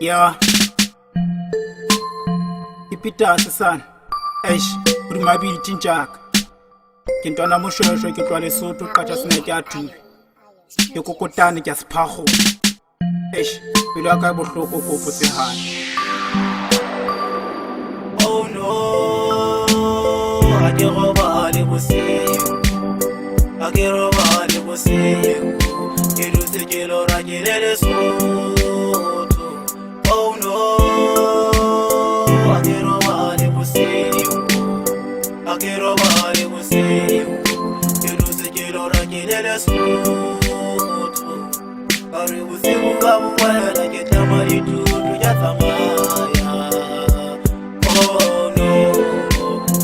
Yeah, ipitasi sana. Eish, uri tinjaka. Ke ntwana moshweshwe ke tloa Lesotho qacha sene ke a thubi. Ke kokotane ke a sephago. Eish, pelo ya ka e bohloko ko fotsehane. Oh no, a ke robale bosiu. A ke robale bosiu. Ke dutse ke lo rakile Lesotho. Oh no, a ke robale bosiu. A ke robale bosiu. Ke dutse ke lo rakile Lesotho. A re bosiu ka boela ke tama ditutu ya tsamaya. Oh no,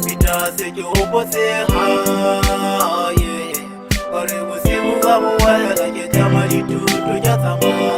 pitase ke hopotseha. A re bosiu ka boela ke tama ditutu ya tsamaya.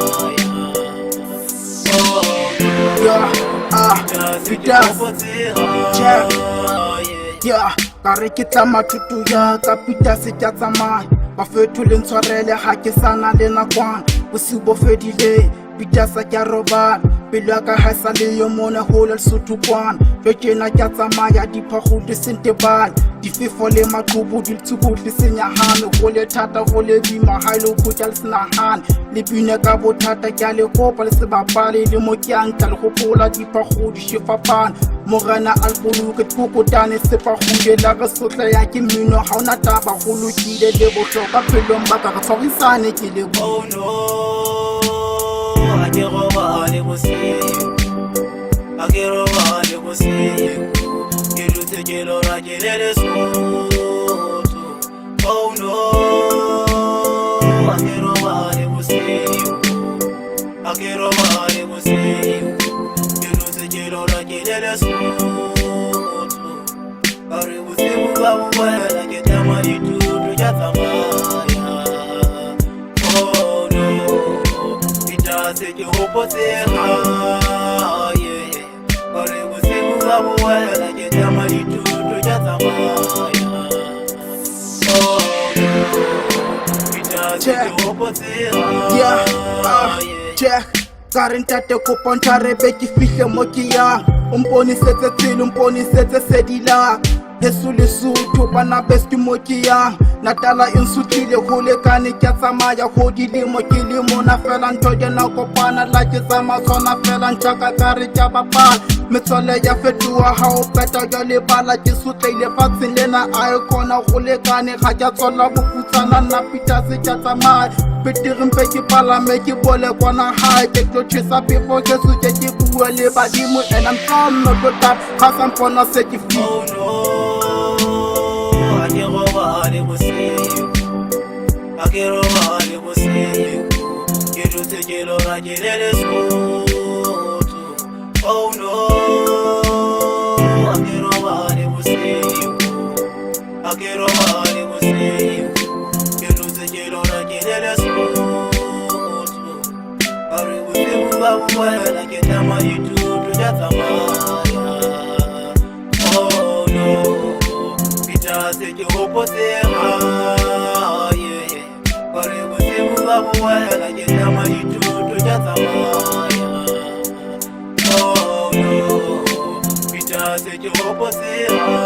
Yeah, kare ke tama tutu ya ka pitase tja tsamaya. Ba fetole ntshwarele ha ke sana le nakwana. Bosiu bo fedile pitasa ke robana. Pelo ya ka ha sa le yo mona hola Lesotho kwana. Jo tjena ke tsamaya diphagudu sentebane. Difefo le maqhubu di tsubuhle senyahane. Go le thata go le bima ha ile go tja le senahane. Le bine ka bothata ke a le kopa le sebapale le mo ke antla le gopola diphagudu shefapana. Morena alpoluke kokotane sepagude la re sotla ya ke mmino ha ona taba go lokile le bohloka phelong ba ka re tshwarisane ke le oh no, a ke robale bosiu. A ke robale bosiu. Ke dutse ke lo rakile Lesotho. Oh no, a ke robale bosiu. A ke robale bosiu. Ke dutse ke lo rakile Lesotho. A re bosiu ka boela ke tama ditutu ya tsamaya. Oh no, pitase ke hopotseha. A re bosiu ka boela ke tama ditutu ya tsamaya. Oh no, pitase ke hopotseha. Kare ntate kopa ntshwarebe ke fihle mo ke yang. O mponisetse tsela, o mponisetse sedila. Heso Lesotho bana best mo ke yang. Natala e nsutlile go lekane ke a tsamaya go dilemo ke le mona fela ntho di na kopana la ke tsamaya tsona fela ntjaka kare tja bapala. Metswalle ya fetoha ha o peta ja lebala ke sotleile fatsheng lena a e kona go lekane ga ke a tswala bofutsana nna pitase tja tsamaya. Betere mpe ke palame ke bole kwana hae ke tlo tjhesa pefo ke soke ke bua le badimo and I'm from not to tap ha sa mpona se ke fi. Oh no, a ke robale bosiu. A ke robale bosiu. Ke dutse ke lo rakile Lesotho. Oh no, a ke robale bosiu. A ke robale bosiu. Ke dutse ke lo rakile Lesotho. A re bosiu ka boela ke tama ditutu ya tsamaya. Oh no, pitase ke hopotseha. A re bosiu ka boela ke tama ditutu ya tsamaya. Oh no, pitase ke hopotseha.